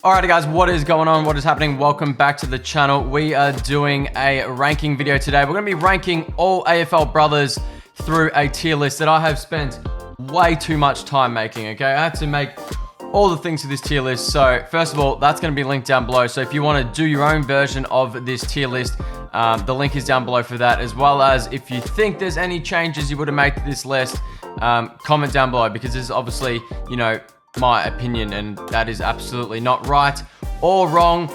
Alrighty guys, what is going on? What is happening? Welcome back to the channel. We are doing a ranking video today. We're going to be ranking all AFL brothers through a tier list that I have spent way too much time making, okay? I had to make all the things to this tier list. So first of all, that's going to be linked down below. So if you want to do your own version of this tier list, the link is down below for that, as well as if you think there's any changes you would have made to this list, comment down below, because this is obviously, you know, my opinion, and that is absolutely not right or wrong.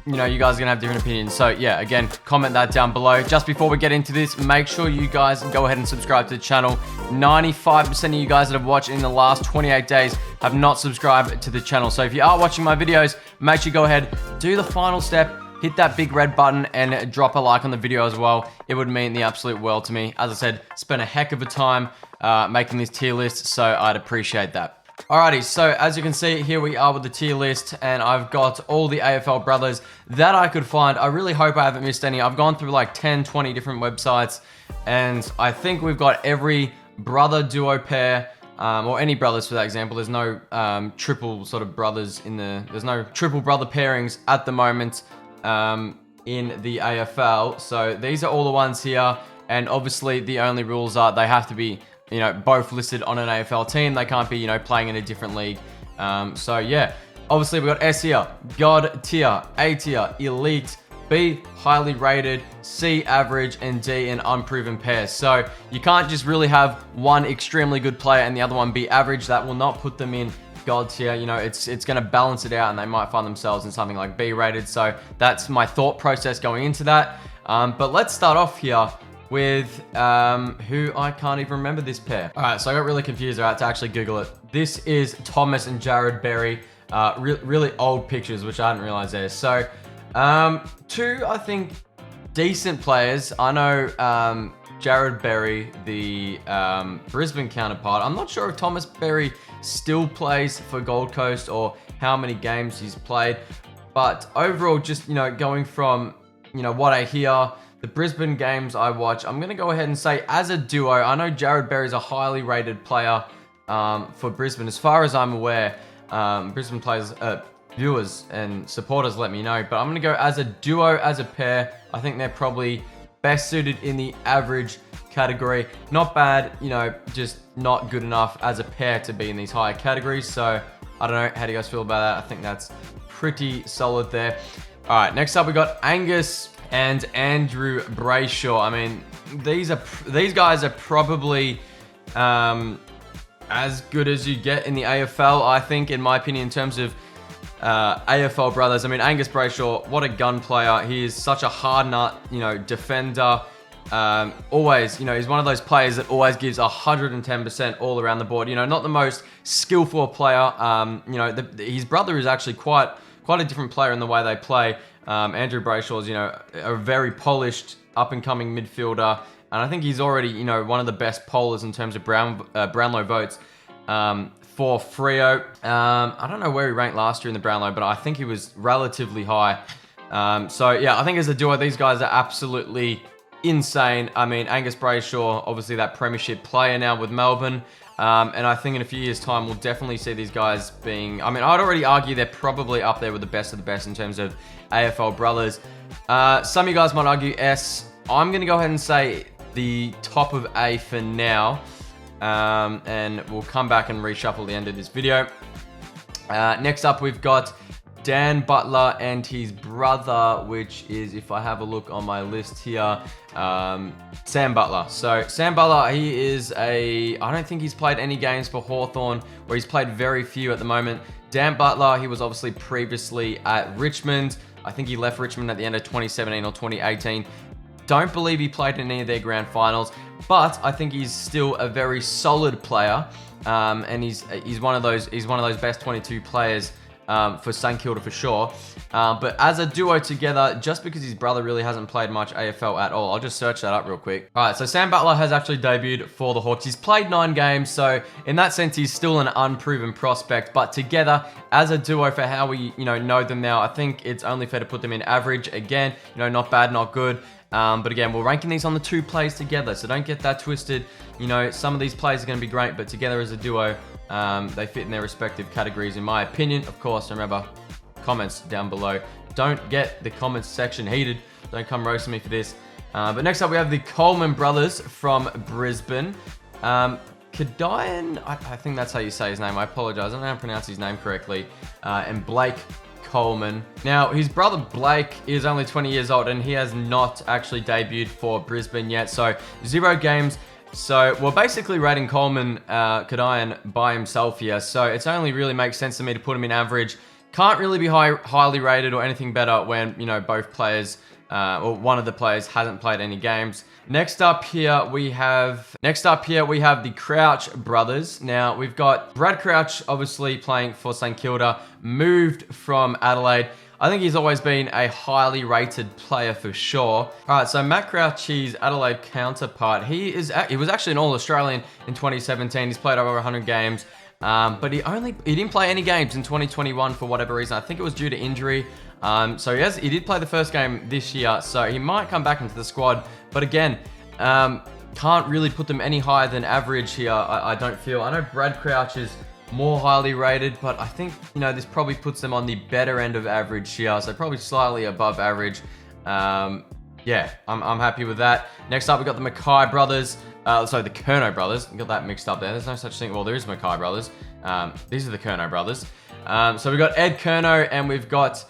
You know, you guys are gonna have different opinions, so yeah, again, comment that down below. Just before we get into this, make sure you guys go ahead and subscribe to the channel. 95% of you guys that have watched in the last 28 days have not subscribed to the channel, so if you are watching my videos, make sure you go ahead, do the final step, hit that big red button and drop a like on the video as well. It would mean the absolute world to me. As I said, spent a heck of a time making this tier list, so I'd appreciate that. Alrighty, so as you can see, here we are with the tier list, and I've got all the AFL brothers that I could find. I really hope I haven't missed any. I've gone through like 10, 20 different websites, and I think we've got every brother duo pair, or any brothers for that example. There's no triple sort of brothers there's no triple brother pairings at the moment in the AFL. So these are all the ones here, and obviously the only rules are they have to be, you know, both listed on an AFL team. They can't be, you know, playing in a different league. So yeah, obviously we've got S tier, God tier, A tier, elite, B highly rated, C average, and D an unproven pair. So you can't just really have one extremely good player and the other one be average. That will not put them in God tier. You know, it's going to balance it out, and they might find themselves in something like B rated. So that's my thought process going into that. But let's start off here with who I can't even remember this pair. All right, so I got really confused. I had to actually Google it. This is Thomas and Jared Berry. Really old pictures, which I didn't realize there. So two, I think, decent players. I know Jared Berry, the Brisbane counterpart. I'm not sure if Thomas Berry still plays for Gold Coast or how many games he's played. But overall, just, you know, going from, you know, what I hear, the Brisbane games I watch, I'm going to go ahead and say as a duo, I know Jared Berry is a highly rated player for Brisbane. As far as I'm aware, Brisbane players, viewers and supporters let me know, but I'm going to go as a duo, as a pair. I think they're probably best suited in the average category. Not bad, you know, just not good enough as a pair to be in these higher categories. So I don't know, how do you guys feel about that? I think that's pretty solid there. All right, next up we got Angus and Andrew Brayshaw. I mean, these guys are probably as good as you get in the AFL, I think, in my opinion, in terms of AFL brothers. I mean, Angus Brayshaw, what a gun player. He is such a hard nut, you know, defender. Always, you know, he's one of those players that always gives 110% all around the board. You know, not the most skillful player. You know, his brother is actually quite a different player in the way they play. Andrew Brayshaw is, you know, a very polished up-and-coming midfielder, and I think he's already, you know, one of the best pollers in terms of Brownlow votes for Freo. I don't know where he ranked last year in the Brownlow, but I think he was relatively high. So yeah, I think as a duo, these guys are absolutely insane. I mean, Angus Brayshaw, obviously that premiership player now with Melbourne. And I think in a few years' time, we'll definitely see these guys being... I mean, I'd already argue they're probably up there with the best of the best in terms of AFL brothers. Some of you guys might argue S. I'm going to go ahead and say the top of A for now. And we'll come back and reshuffle the end of this video. Next up, we've got Dan Butler and his brother, which is, if I have a look on my list here, Sam Butler. So Sam Butler, he is I don't think he's played any games for Hawthorn, or he's played very few at the moment. Dan Butler, he was obviously previously at Richmond. I think he left Richmond at the end of 2017 or 2018. Don't believe he played in any of their grand finals, but I think he's still a very solid player, and he's one of those best 22 players for St Kilda for sure. But as a duo together, just because his brother really hasn't played much AFL at all, I'll just search that up real quick. All right, so Sam Butler has actually debuted for the Hawks. He's played 9 games, so in that sense, he's still an unproven prospect. But together, as a duo, for how we know them now, I think it's only fair to put them in average. Again, not bad, not good. But again, we're ranking these on the 2 plays together, so don't get that twisted. Some of these plays are going to be great, but together as a duo, They fit in their respective categories, in my opinion. Of course, remember, comments down below. Don't get the comments section heated. Don't come roasting me for this. But next up, we have the Coleman brothers from Brisbane. Kadian, I think that's how you say his name. I apologize. I don't know how to pronounce his name correctly. And Blake Coleman. Now, his brother Blake is only 20 years old, and he has not actually debuted for Brisbane yet. So, 0 games. So, we're basically rating Coleman, Kadian by himself here. So, it's only really makes sense to me to put him in average. Can't really be highly rated or anything better when, you know, both players, or one of the players hasn't played any games. Next up here we have the Crouch brothers. Now we've got Brad Crouch, obviously playing for St Kilda, moved from Adelaide. I think he's always been a highly rated player for sure. All right, so Matt Crouch, his Adelaide counterpart, he was actually an All-Australian in 2017. He's played over 100 games. But he didn't play any games in 2021 for whatever reason. I think it was due to injury. So he did play the first game this year, so he might come back into the squad. But again, can't really put them any higher than average here, I don't feel. I know Brad Crouch is more highly rated, but I think, you know, this probably puts them on the better end of average here, so probably slightly above average. Yeah, I'm happy with that. Next up, we got the Mackay brothers. Sorry, the Curnow brothers. Got that mixed up there. There's no such thing. Well, there is Mackay brothers. These are the Curnow brothers. So we've got Ed Curnow and we've got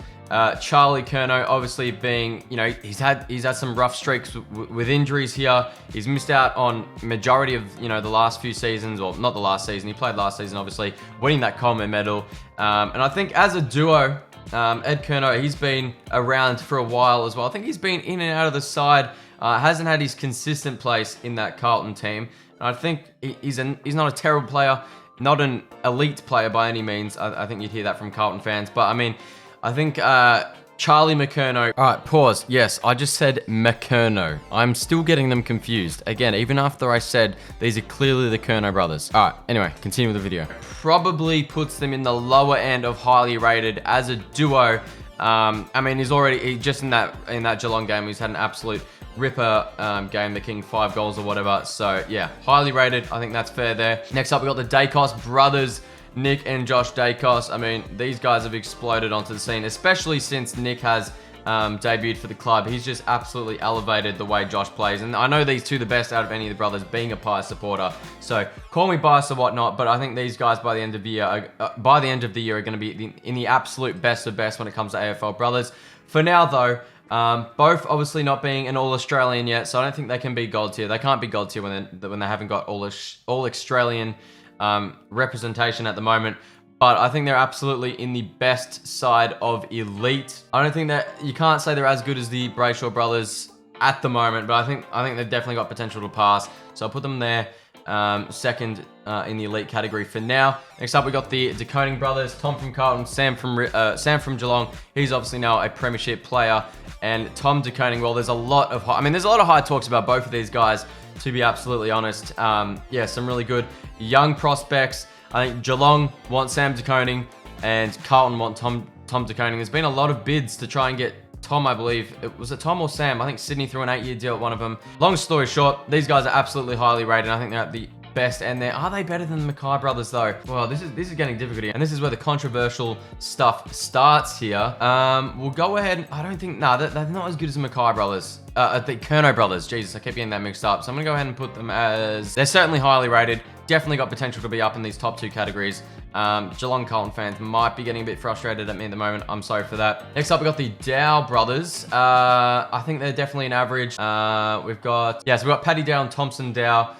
Charlie Curnow, obviously being, you know, he's had some rough streaks with injuries here. He's missed out on majority of, you know, the last few seasons, or not the last season. He played last season, obviously, winning that Coleman medal. And I think as a duo, Ed Curnow, he's been around for a while as well. I think he's been in and out of the side. Hasn't had his consistent place in that Carlton team. And I think he's not a terrible player, not an elite player by any means. I think you'd hear that from Carlton fans. But I mean, I think Charlie McCurnow. All right, pause. Yes, I just said McCurnow. I'm still getting them confused. Again, even after I said these are clearly the Curnow brothers. All right, anyway, continue with the video. Probably puts them in the lower end of highly rated as a duo. I mean, he just in that Geelong game, he's had an absolute ripper game, the King 5 goals or whatever. So yeah, highly rated. I think that's fair there. Next up, we got the Daicos brothers, Nick and Josh Daicos. I mean, these guys have exploded onto the scene, especially since Nick has debuted for the club. He's just absolutely elevated the way Josh plays. And I know these two the best out of any of the brothers, being a Pies supporter. So call me biased or whatnot, but I think these guys by the end of the year, are going to be in the absolute best of best when it comes to AFL brothers. For now, though, both obviously not being an All-Australian yet, so I don't think they can be gold tier. They can't be gold tier when they haven't got All-Australian representation at the moment. But I think they're absolutely in the best side of elite. I don't think that you can't say they're as good as the Brayshaw brothers at the moment, but I think they've definitely got potential to pass. So I'll put them there, second in the elite category for now. Next up, we got the De Koning brothers, Tom from Carlton, Sam from Geelong. He's obviously now a premiership player, and Tom De Koning. Well, there's a lot of high talks about both of these guys, to be absolutely honest. Yeah, some really good young prospects. I think Geelong want Sam De Koning and Carlton want Tom De Koning. There's been a lot of bids to try and get Tom, I believe. Was it Tom or Sam? I think Sydney threw an 8-year deal at one of them. Long story short, these guys are absolutely highly rated. I think they're at the best end there. Are they better than the Mackay brothers though? Well, this is getting difficult here, and this is where the controversial stuff starts here. We'll go ahead. I don't think they're not as good as the Mackay brothers. The Curnow brothers. Jesus, I keep getting that mixed up. So I'm gonna go ahead and put them as, they're certainly highly rated. Definitely got potential to be up in these top two categories. Geelong Carlton fans might be getting a bit frustrated at me at the moment. I'm sorry for that. Next up, we got the Dow brothers. I think they're definitely an average. We've got Paddy Dow and Thompson Dow.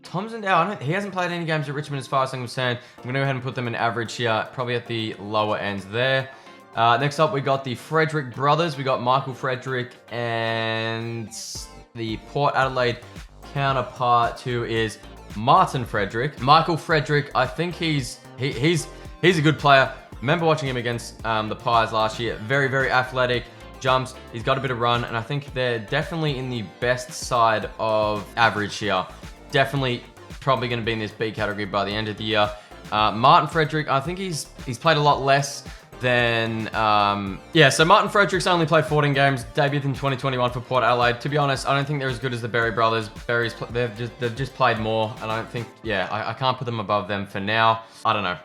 Thompson Dow, he hasn't played any games at Richmond as far as I'm concerned. I'm going to go ahead and put them in average here, probably at the lower ends there. Next up, we got the Frederick brothers. We got Michael Frederick and the Port Adelaide counterpart, who is Martin Frederick. Michael Frederick, I think he's a good player. Remember watching him against the Pies last year. Very, very athletic. Jumps. He's got a bit of run, and I think they're definitely in the best side of average here. Definitely probably going to be in this B category by the end of the year. Martin Frederick, I think he's played a lot less Then, yeah, so Martin Fredericks only played 14 games, debuted in 2021 for Port Adelaide. To be honest, I don't think they're as good as the Berry brothers. They've just played more, and I don't think, yeah, I can't put them above them for now. I don't know.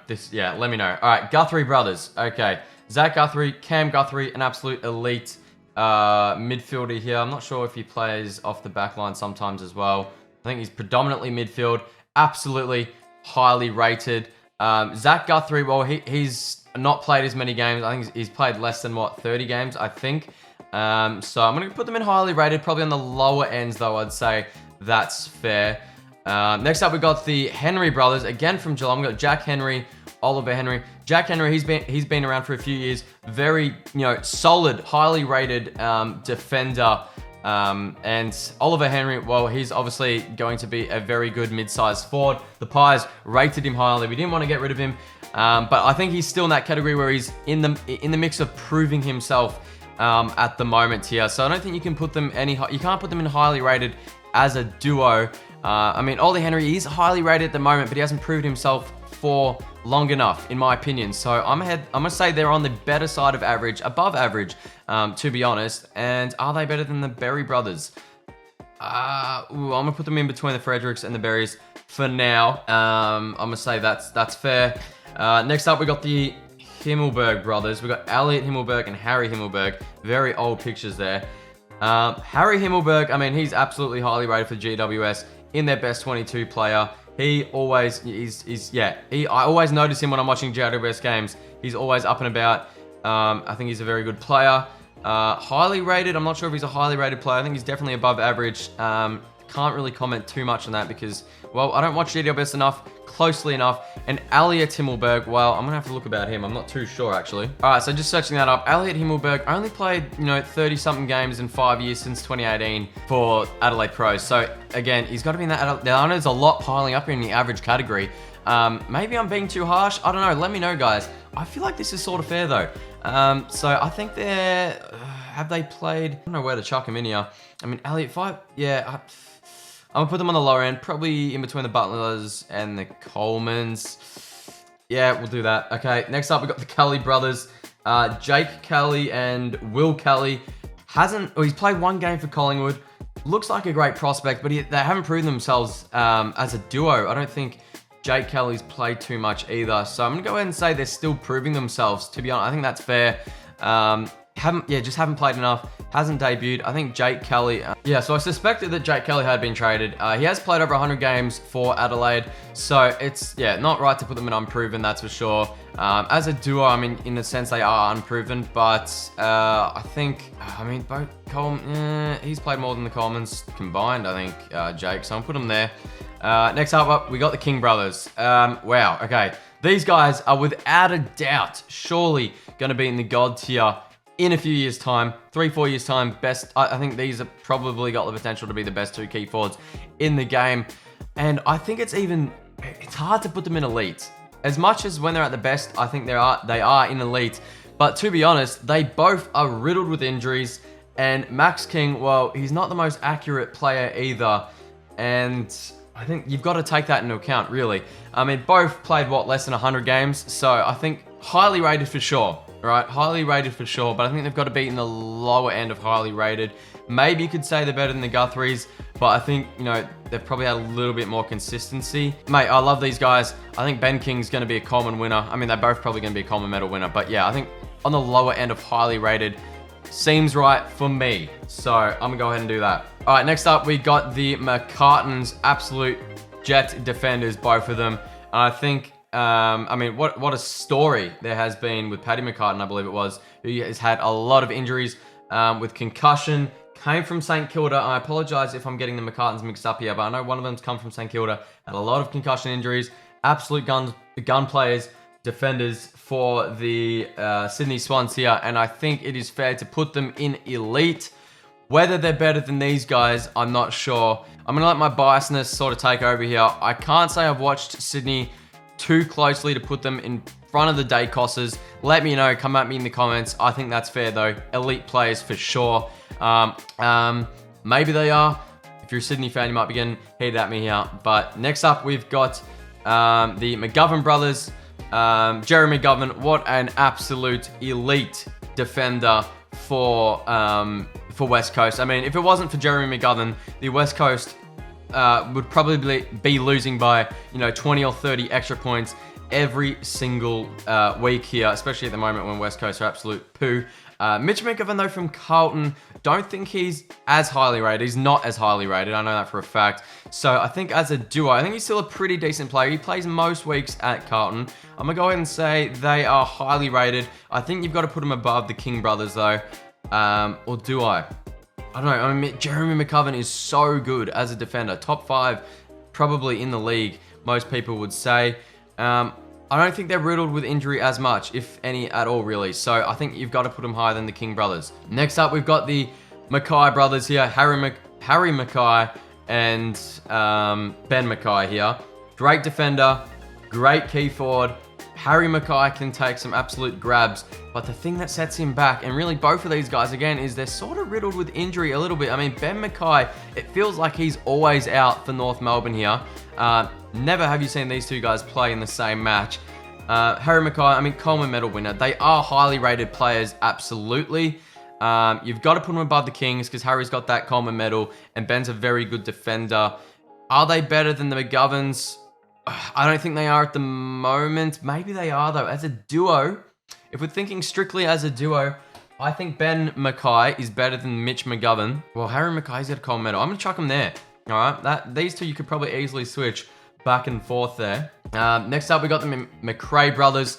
Let me know. All right, Guthrie brothers. Okay, Zach Guthrie, Cam Guthrie, an absolute elite midfielder here. I'm not sure if he plays off the back line sometimes as well. I think he's predominantly midfield. Absolutely highly rated. Zach Guthrie, well, he's not played as many games. I think he's played less than, 30 games, I think. So I'm going to put them in highly rated, probably on the lower ends, though, I'd say that's fair. Next up, we got the Henry brothers, again from Geelong. We got Jack Henry, Oliver Henry. Jack Henry, he's been around for a few years. Very, solid, highly rated defender. And Oliver Henry, well, he's obviously going to be a very good mid-sized forward. The Pies rated him highly. We didn't want to get rid of him, but I think he's still in that category where he's in the mix of proving himself at the moment here. So I don't think you can put them you can't put them in highly rated as a duo. I mean, Ollie Henry is highly rated at the moment, but he hasn't proved himself for long enough, in my opinion. So I'm gonna say they're on the better side of average, above average, to be honest. And are they better than the Berry brothers? I'm gonna put them in between the Fredericks and the Berries for now. I'm gonna say that's fair. Next up, we got the Himmelberg brothers. We got Elliot Himmelberg and Harry Himmelberg. Very old pictures there. Harry Himmelberg, I mean, he's absolutely highly rated for GWS in their best 22 player. He always I always notice him when I'm watching GWS games. He's always up and about. I think he's a very good player. Highly rated. I'm not sure if he's a highly rated player. I think he's definitely above average. Can't really comment too much on that because, well, I don't watch GWS closely enough. And Elliot Himmelberg, well, I'm gonna have to look about him. I'm not too sure actually. All right, so just searching that up. Elliot Himmelberg only played, 30-something games in 5 years since 2018 for Adelaide Crows. So again, he's got to be in that. Now I know there's a lot piling up in the average category. Maybe I'm being too harsh. I don't know. Let me know, guys. I feel like this is sort of fair though. So I think have they played? I don't know where to chuck him in here. I mean, Elliot 5. Yeah. I'm gonna put them on the lower end, probably in between the Butlers and the Colemans. Yeah, we'll do that. Okay, next up we got the Kelly brothers. Jake Kelly and Will Kelly. He's played one game for Collingwood. Looks like a great prospect, but they haven't proven themselves as a duo. I don't think Jake Kelly's played too much either. So I'm gonna go ahead and say they're still proving themselves. To be honest, I think that's fair. Just haven't played enough. Hasn't debuted. I think Jake Kelly. So I suspected that Jake Kelly had been traded. He has played over 100 games for Adelaide, so it's not right to put them in unproven. That's for sure. As a duo, I mean, in a sense, they are unproven, but both Coleman. He's played more than the Colemans combined. I think Jake. So I'll put him there. Next up, we got the King brothers. Wow. Okay, these guys are without a doubt, surely going to be in the God tier in a few years' time, 3-4 years' time. Best, I think these have probably got the potential to be the best two key forwards in the game. And I think it's hard to put them in elite. As much as when they're at the best, I think they are in elite. But to be honest, they both are riddled with injuries. And Max King, well, he's not the most accurate player either. And I think you've got to take that into account, really. I mean, both played, less than 100 games. So I think highly rated for sure. Right, highly rated for sure, but I think they've got to be in the lower end of highly rated. Maybe you could say they're better than the Guthries, but I think, they've probably had a little bit more consistency. Mate, I love these guys. I think Ben King's going to be a Coleman winner. I mean, they're both probably going to be a Coleman medal winner, but yeah, I think on the lower end of highly rated seems right for me. So I'm going to go ahead and do that. All right, next up, we got the McCartans, absolute jet defenders, both of them. I think what a story there has been with Paddy McCartan, I believe it was, who has had a lot of injuries with concussion, came from St Kilda. I apologise if I'm getting the McCartans mixed up here, but I know one of them's come from St Kilda, had a lot of concussion injuries, absolute gun players, defenders for the Sydney Swans here, and I think it is fair to put them in elite. Whether they're better than these guys, I'm not sure. I'm going to let my biasness sort of take over here. I can't say I've watched Sydney too closely to put them in front of the Dacosses. Let me know, come at me in the comments. I think that's fair though. Elite players for sure. Maybe they are. If you're a Sydney fan, you might be getting heated at me here. But next up, we've got the McGovern brothers. Jeremy McGovern, what an absolute elite defender for West Coast. I mean, if it wasn't for Jeremy McGovern, the West Coast would probably be losing by 20 or 30 extra points every single week here, especially at the moment when West Coast are absolute poo. Mitch McGovern, though, from Carlton, don't think he's as highly rated. He's not as highly rated. I know that for a fact. So I think as a duo, I think he's still a pretty decent player. He plays most weeks at Carlton. I'm going to go ahead and say they are highly rated. I think you've got to put them above the King brothers, though. Or do I? I don't know. I mean, Jeremy McGovern is so good as a defender. Top 5 probably in the league, most people would say. I don't think they're riddled with injury as much, if any at all, really. So I think you've got to put them higher than the King brothers. Next up, we've got the Mackay brothers here. Harry Mackay and Ben Mackay here. Great defender, great key forward. Harry Mackay can take some absolute grabs, but the thing that sets him back, and really both of these guys again, is they're sort of riddled with injury a little bit. I mean, Ben Mackay, it feels like he's always out for North Melbourne here. Never have you seen these two guys play in the same match. Harry Mackay, I mean, Coleman medal winner. They are highly rated players, absolutely. You've got to put them above the Kings because Harry's got that Coleman medal and Ben's a very good defender. Are they better than the McGoverns? I don't think they are at the moment. Maybe they are, though. As a duo, if we're thinking strictly as a duo, I think Ben Mackay is better than Mitch McGovern. Well, Harry Mackay's got a Coleman medal. I'm going to chuck him there. All right, these two you could probably easily switch back and forth there. Next up, we got the McRae brothers.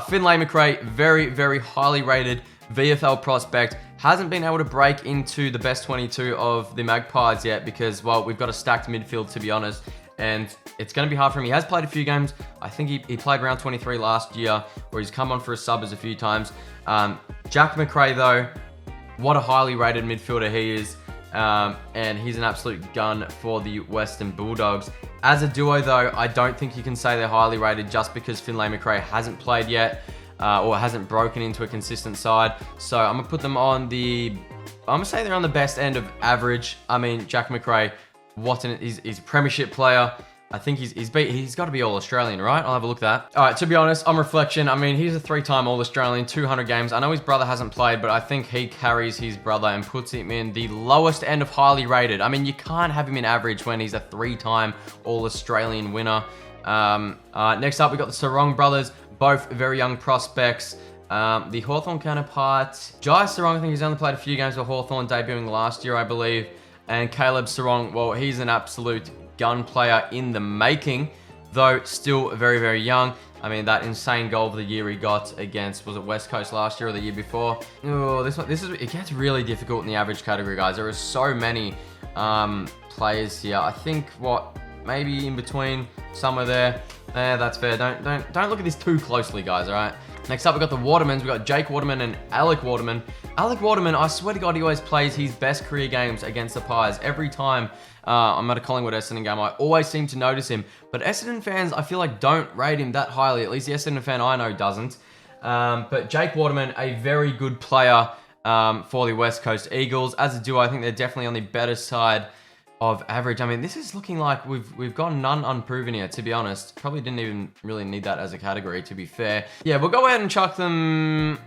Finlay McRae, very, very highly rated VFL prospect. Hasn't been able to break into the best 22 of the Magpies yet because, well, we've got a stacked midfield, to be honest. And it's going to be hard for him. He has played a few games. I think he played round 23 last year, where he's come on for a subbers a few times. Jack McRae, though, what a highly rated midfielder he is. And he's an absolute gun for the Western Bulldogs. As a duo, though, I don't think you can say they're highly rated just because Finlay McRae hasn't played yet or hasn't broken into a consistent side. So I'm going to put them on I'm going to say they're on the best end of average. I mean, Jack McRae, he's a premiership player. I think he's got to be All-Australian, right? I'll have a look at that. All right, to be honest, on reflection, I mean, he's a 3-time All-Australian, 200 games. I know his brother hasn't played, but I think he carries his brother and puts him in the lowest end of highly rated. I mean, you can't have him in average when he's a 3-time All-Australian winner. Next up, we got the Sarong brothers, both very young prospects. The Hawthorn counterpart, Jai Sarong, I think he's only played a few games for Hawthorn, debuting last year, I believe. And Caleb Sarong, well, he's an absolute gun player in the making, though still very, very young. I mean, that insane goal of the year he got against, was it West Coast last year or the year before? Oh, it gets really difficult in the average category, guys. There are so many players here. I think maybe in between somewhere there. That's fair. Don't look at this too closely, guys. All right. Next up, we got the Watermans. We got Jake Waterman and Alec Waterman. Alec Waterman, I swear to God, he always plays his best career games against the Pies. Every time I'm at a Collingwood Essendon game, I always seem to notice him. But Essendon fans, I feel like, don't rate him that highly. At least the Essendon fan I know doesn't. But Jake Waterman, a very good player for the West Coast Eagles. As a duo, I think they're definitely on the better side of average. I mean, this is looking like we've got none unproven here, to be honest. Probably didn't even really need that as a category, to be fair. Yeah, we'll go ahead and chuck them.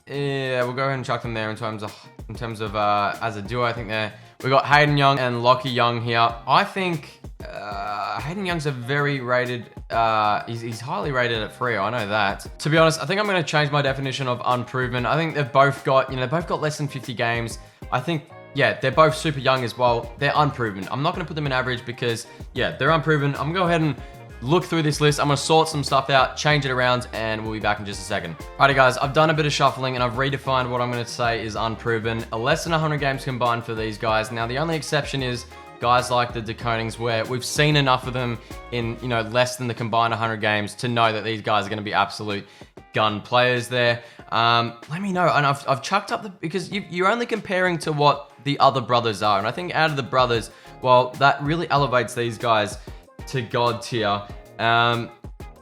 We'll go ahead and chuck them there in terms of as a duo. I think we got Hayden Young and Lockie Young here. I think Hayden Young's a very rated. He's highly rated at Freo. I know that. To be honest, I think I'm going to change my definition of unproven. I think they've both got less than 50 games. I think. Yeah, they're both super young as well. They're unproven. I'm not going to put them in average because, yeah, they're unproven. I'm going to go ahead and look through this list. I'm going to sort some stuff out, change it around, and we'll be back in just a second. Alrighty, guys, I've done a bit of shuffling, and I've redefined what I'm going to say is unproven. Less than 100 games combined for these guys. Now, the only exception is guys like the De Konings, where we've seen enough of them in, less than the combined 100 games to know that these guys are going to be absolute gun players there. Let me know. And I've chucked up because you're only comparing to what the other brothers are. And I think out of the brothers, well, that really elevates these guys to God tier. I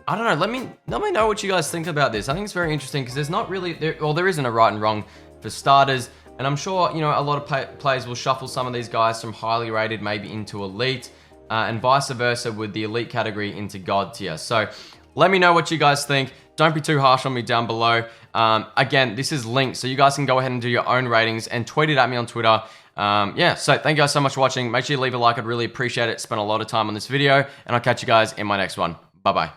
don't know. Let me know what you guys think about this. I think it's very interesting because there's not really, there isn't a right and wrong for starters. And I'm sure, a lot of players will shuffle some of these guys from highly rated maybe into elite and vice versa with the elite category into God tier. So Let me know what you guys think. Don't be too harsh on me down below. Again, this is linked, so you guys can go ahead and do your own ratings and tweet it at me on Twitter. Yeah, so thank you guys so much for watching. Make sure you leave a like. I'd really appreciate it. Spent a lot of time on this video, and I'll catch you guys in my next one. Bye-bye.